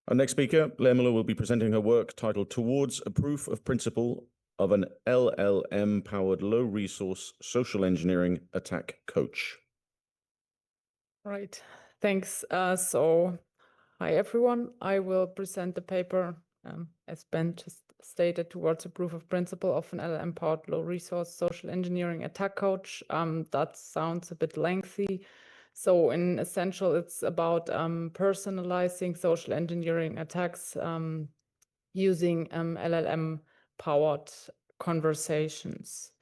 Our next speaker, Lea Müller, will be presenting her work titled Towards a Proof of Principle of an LLM-Powered Low-Resource Social Engineering Attack Coach. Right, thanks. Hi everyone. I will present the paper, as Ben just stated, Towards a Proof of Principle of an LLM-Powered Low-Resource Social Engineering Attack Coach. That sounds a bit lengthy. So in essential, it's about personalizing social engineering attacks using LLM-powered conversations.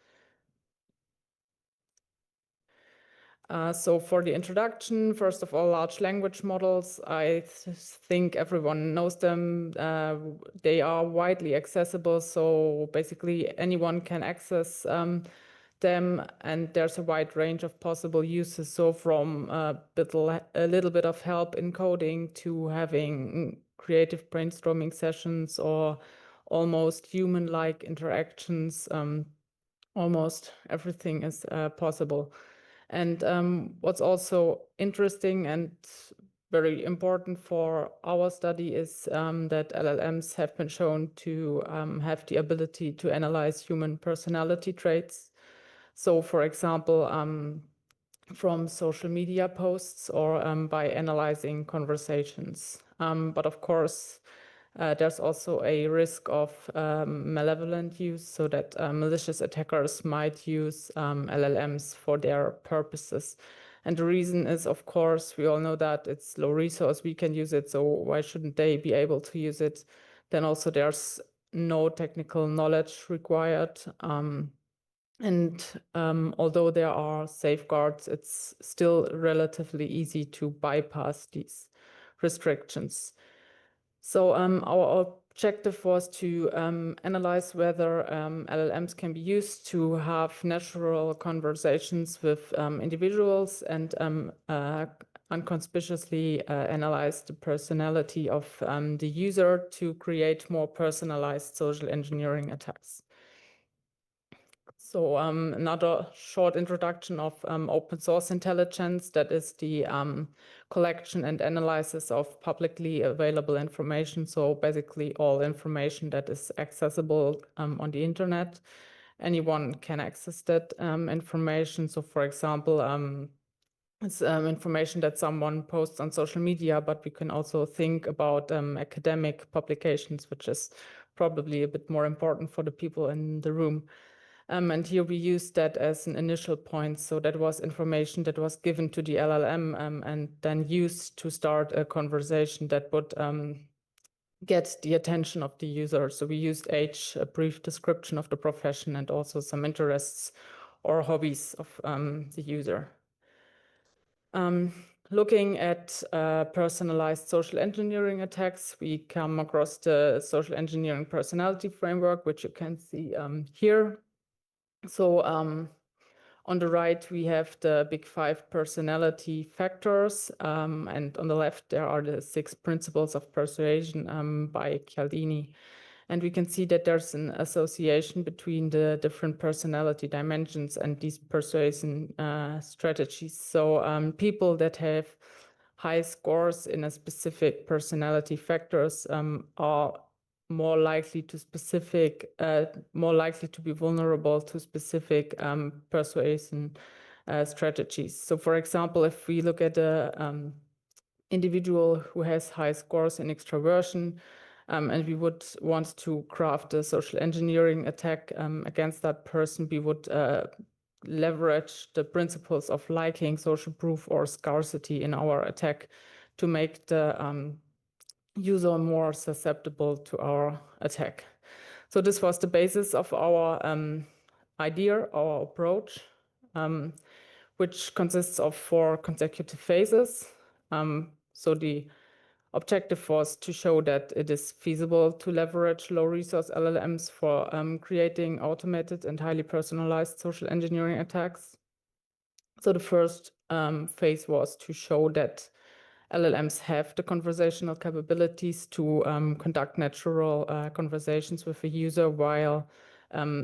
So for the introduction, first of all, large language models, I think everyone knows them. They are widely accessible, so basically anyone can access them, and there's a wide range of possible uses. So from a little bit of help in coding to having creative brainstorming sessions or almost human-like interactions. Almost everything is possible. And what's also interesting and very important for our study is that LLMs have been shown to have the ability to analyze human personality traits. So, for example, from social media posts or by analyzing conversations. But of course, there's also a risk of malevolent use, so that malicious attackers might use LLMs for their purposes. And the reason is, of course, we all know that it's low resource, we can use it, so why shouldn't they be able to use it? Then also there's no technical knowledge required. Although there are safeguards, it's still relatively easy to bypass these restrictions. So our objective was to analyze whether LLMs can be used to have natural conversations with individuals and unconspicuously analyze the personality of the user to create more personalized social engineering attacks. So another short introduction of open source intelligence, that is the collection and analysis of publicly available information. So basically all information that is accessible on the internet. Anyone can access that information. So for example, it's information that someone posts on social media, but we can also think about academic publications, which is probably a bit more important for the people in the room. And here we used that as an initial point. So that was information that was given to the LLM and then used to start a conversation that would get the attention of the user. So we used age, a brief description of the profession, and also some interests or hobbies of the user. Looking at personalized social engineering attacks, we come across the social engineering personality framework, which you can see here. So on the right, we have the big 5 personality factors, and on the left, there are the 6 principles of persuasion by Cialdini. And we can see that there's an association between the different personality dimensions and these persuasion strategies. So people that have high scores in a specific personality factors are more likely to be vulnerable to specific persuasion strategies. So for example, if we look at an individual who has high scores in extroversion, and we would want to craft a social engineering attack against that person, we would leverage the principles of liking, social proof, or scarcity in our attack to make the user more susceptible to our attack. So this was the basis of our idea, our approach, which consists of 4 consecutive phases. So the objective was to show that it is feasible to leverage low-resource LLMs for creating automated and highly personalized social engineering attacks. So the first phase was to show that LLMs have the conversational capabilities to conduct natural conversations with a user while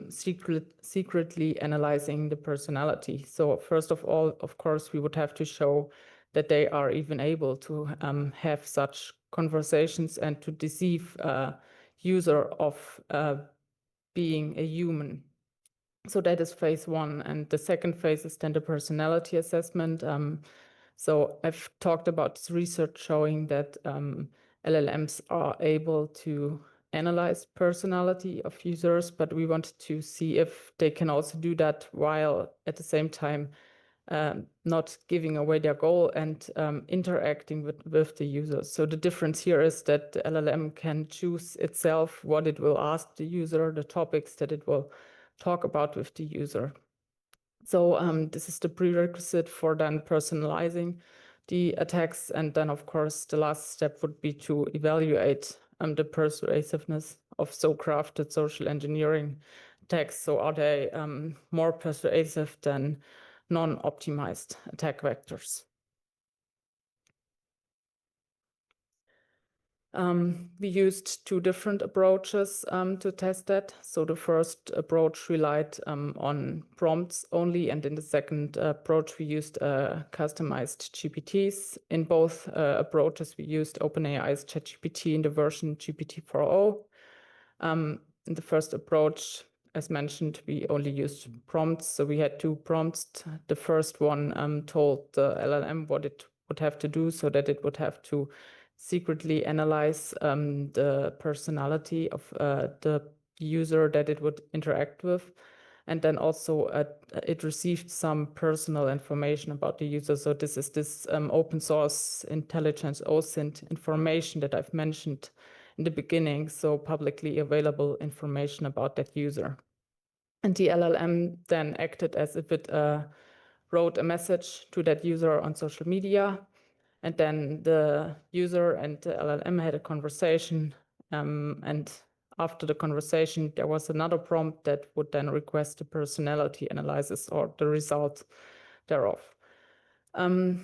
secretly analyzing the personality. So first of all, of course, we would have to show that they are even able to have such conversations and to deceive user of being a human. So that is phase one. And the second phase is then the personality assessment. So I've talked about this research showing that LLMs are able to analyze personality of users, but we wanted to see if they can also do that while at the same time not giving away their goal and interacting with the users. So the difference here is that the LLM can choose itself what it will ask the user, the topics that it will talk about with the user. So this is the prerequisite for then personalizing the attacks. And then, of course, the last step would be to evaluate the persuasiveness of so crafted social engineering attacks. So are they more persuasive than non-optimized attack vectors? We used two different approaches to test that. So the first approach relied on prompts only, and in the second approach, we used customized GPTs. In both approaches, we used OpenAI's ChatGPT in the version GPT-4o. In the first approach, as mentioned, we only used prompts. So we had two prompts. The first one told the LLM what it would have to do, so that it would have to secretly analyze the personality of the user that it would interact with. And then also it received some personal information about the user. So this is this open source intelligence OSINT information that I've mentioned in the beginning. So publicly available information about that user. And the LLM then acted as if it wrote a message to that user on social media. And then the user and the LLM had a conversation. And after the conversation, there was another prompt that would then request the personality analysis or the result thereof.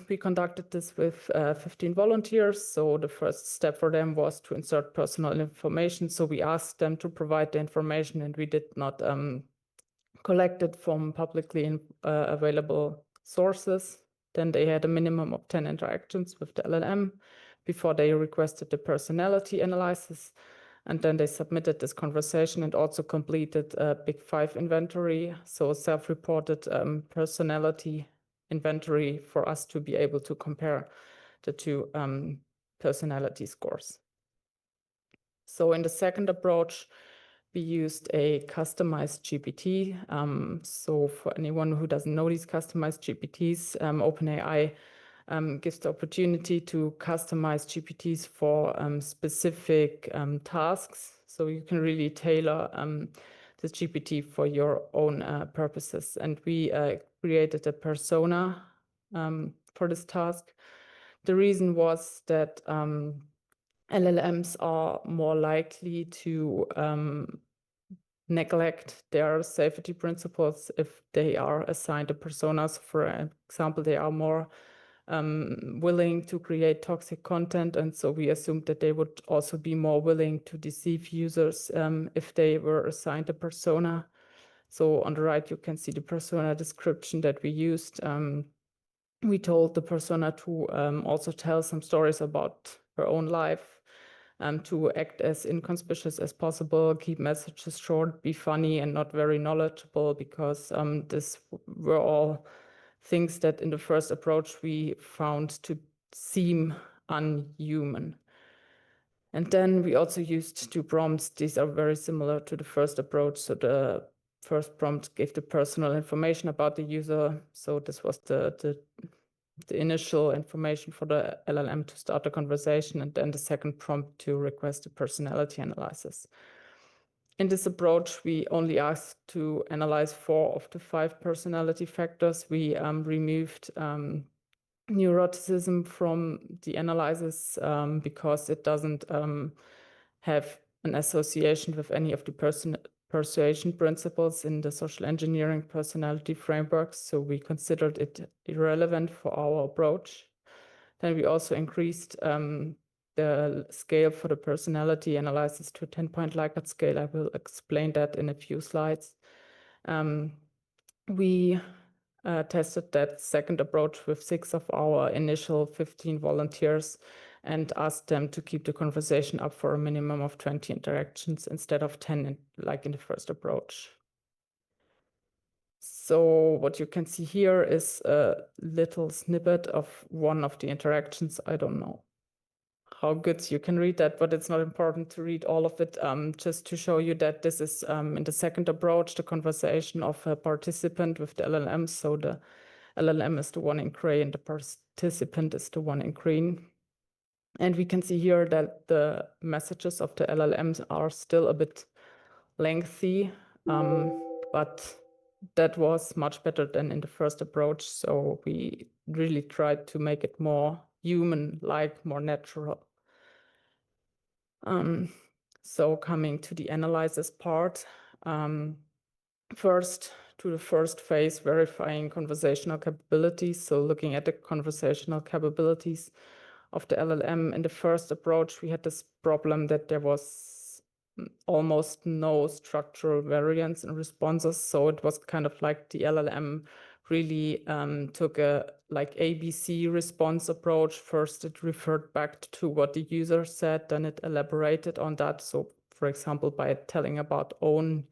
We conducted this with 15 volunteers. So the first step for them was to insert personal information. So we asked them to provide the information, and we did not collect it from publicly available sources. Then they had a minimum of 10 interactions with the LLM before they requested the personality analysis. And then they submitted this conversation and also completed a Big Five inventory, so self-reported personality inventory for us to be able to compare the two personality scores. So in the second approach, we used a customized GPT. So for anyone who doesn't know these customized GPTs, OpenAI gives the opportunity to customize GPTs for specific tasks. So you can really tailor this GPT for your own purposes. And we created a persona for this task. The reason was that LLMs are more likely to neglect their safety principles if they are assigned a persona. So for example, they are more willing to create toxic content. And so we assumed that they would also be more willing to deceive users if they were assigned a persona. So on the right, you can see the persona description that we used. We told the persona to also tell some stories about her own life, to act as inconspicuous as possible, keep messages short, be funny and not very knowledgeable, because this were all things that in the first approach we found to seem unhuman. And then we also used two prompts. These are very similar to the first approach. So the first prompt gave the personal information about the user. So this was the initial information for the LLM to start a conversation, and then the second prompt to request a personality analysis. In this approach, we only asked to analyze 4 of the 5 personality factors. We removed neuroticism from the analysis because it doesn't have an association with any of the persuasion principles in the social engineering personality frameworks. So we considered it irrelevant for our approach. Then we also increased the scale for the personality analysis to a 10-point Likert scale. I will explain that in a few slides. We tested that second approach with 6 of our initial 15 volunteers, and asked them to keep the conversation up for a minimum of 20 interactions instead of 10, like in the first approach. So what you can see here is a little snippet of one of the interactions. I don't know how good you can read that, but it's not important to read all of it, just to show you that this is in the second approach, the conversation of a participant with the LLM. So the LLM is the one in gray and the participant is the one in green. And we can see here that the messages of the LLMs are still a bit lengthy, but that was much better than in the first approach. So we really tried to make it more human-like, more natural. So coming to the analysis part, first to the first phase, verifying conversational capabilities. So looking at the conversational capabilities of the LLM. In the first approach, we had this problem that there was almost no structural variance in responses. So it was kind of like the LLM really took a like ABC response approach. First, it referred back to what the user said, then it elaborated on that. So for example, by telling about own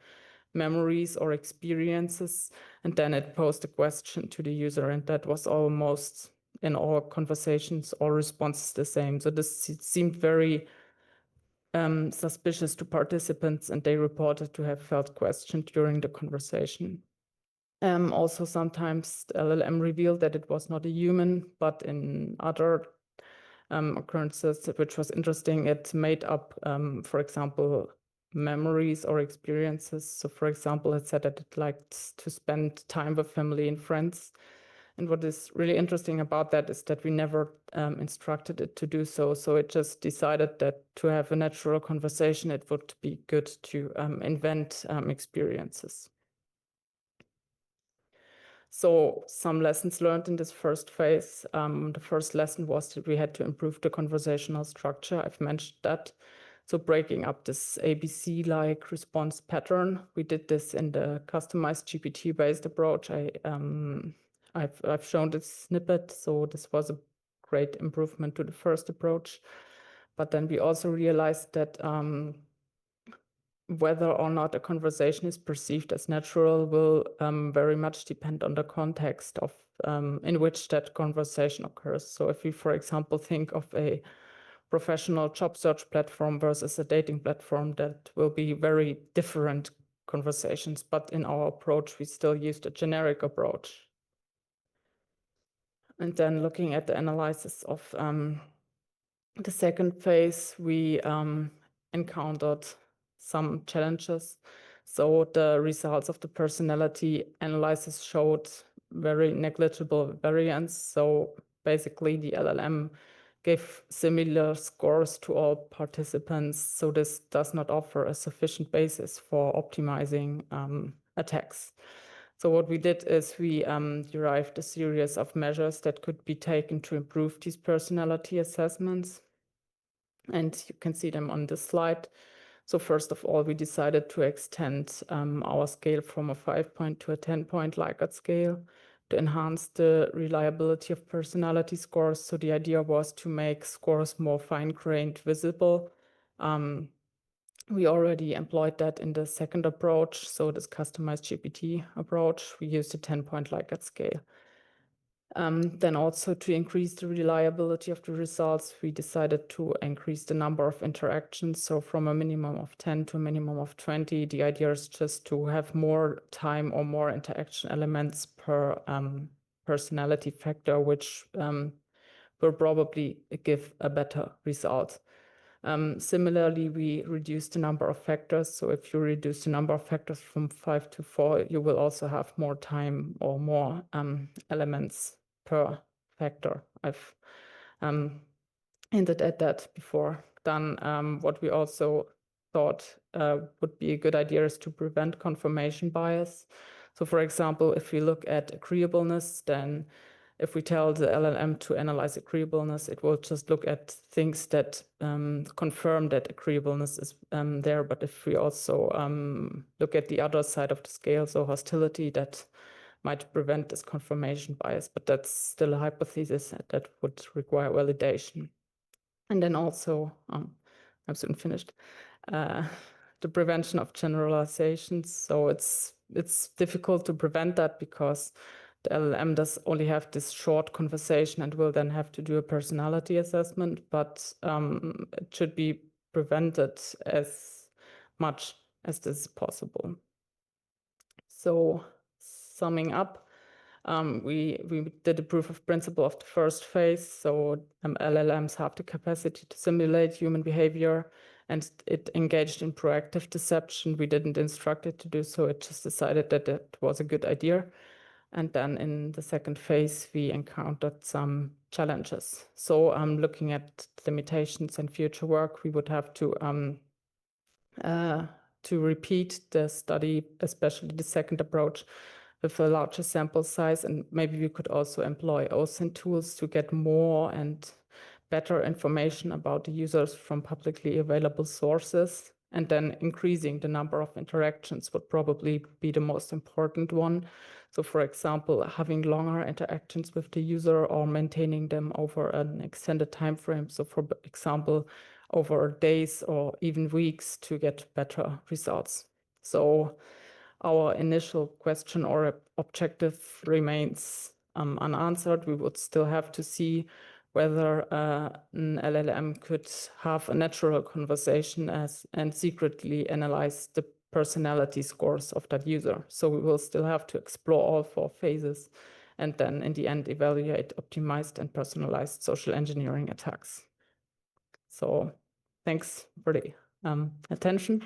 memories or experiences, and then it posed a question to the user, and that was almost in all conversations or responses the same. So this seemed very suspicious to participants, and they reported to have felt questioned during the conversation. Also, sometimes the LLM revealed that it was not a human, but in other occurrences, which was interesting, it made up, for example, memories or experiences. So for example, it said that it liked to spend time with family and friends. And what is really interesting about that is that we never instructed it to do so. So it just decided that to have a natural conversation, it would be good to invent experiences. So some lessons learned in this first phase. The first lesson was that we had to improve the conversational structure. I've mentioned that. So breaking up this ABC-like response pattern. We did this in the customized GPT-based approach. I've shown this snippet. So this was a great improvement to the first approach. But then we also realized that whether or not a conversation is perceived as natural will very much depend on the context of in which that conversation occurs. So if we, for example, think of a professional job search platform versus a dating platform, that will be very different conversations. But in our approach, we still used a generic approach. And then looking at the analysis of the second phase, we encountered some challenges. So the results of the personality analysis showed very negligible variance. So basically the LLM gave similar scores to all participants. So this does not offer a sufficient basis for optimizing attacks. So what we did is we derived a series of measures that could be taken to improve these personality assessments. And you can see them on this slide. So first of all, we decided to extend our scale from a 5-point to a 10-point Likert scale to enhance the reliability of personality scores. So the idea was to make scores more fine-grained visible. We already employed that in the second approach. So this customized GPT approach, we used a 10-point Likert scale. Then also to increase the reliability of the results, we decided to increase the number of interactions. So from a minimum of 10 to a minimum of 20, the idea is just to have more time or more interaction elements per personality factor, which will probably give a better result. Similarly, we reduced the number of factors. So if you reduce the number of factors from 5 to 4, you will also have more time or more elements per factor. I've hinted at that before. Then what we also thought would be a good idea is to prevent confirmation bias. So for example, if we look at agreeableness, then if we tell the LLM to analyze agreeableness, it will just look at things that confirm that agreeableness is there. But if we also look at the other side of the scale, so hostility, that might prevent this confirmation bias, but that's still a hypothesis that would require validation. And then also, I'm soon finished, the prevention of generalizations. So it's difficult to prevent that because the LLM does only have this short conversation and will then have to do a personality assessment, but it should be prevented as much as this is possible. So summing up, we did a proof of principle of the first phase. So LLMs have the capacity to simulate human behavior, and it engaged in proactive deception. We didn't instruct it to do so. It just decided that it was a good idea. And then in the second phase, we encountered some challenges. So looking at limitations and future work, we would have to repeat the study, especially the second approach, with a larger sample size. And maybe we could also employ OSINT tools to get more and better information about the users from publicly available sources. And then increasing the number of interactions would probably be the most important one. So for example, having longer interactions with the user or maintaining them over an extended time frame. So for example, over days or even weeks to get better results. So our initial question or objective remains unanswered. We would still have to see whether an LLM could have a natural conversation and secretly analyze the personality scores of that user. So we will still have to explore all 4 phases and then in the end evaluate optimized and personalized social engineering attacks. So thanks for the attention.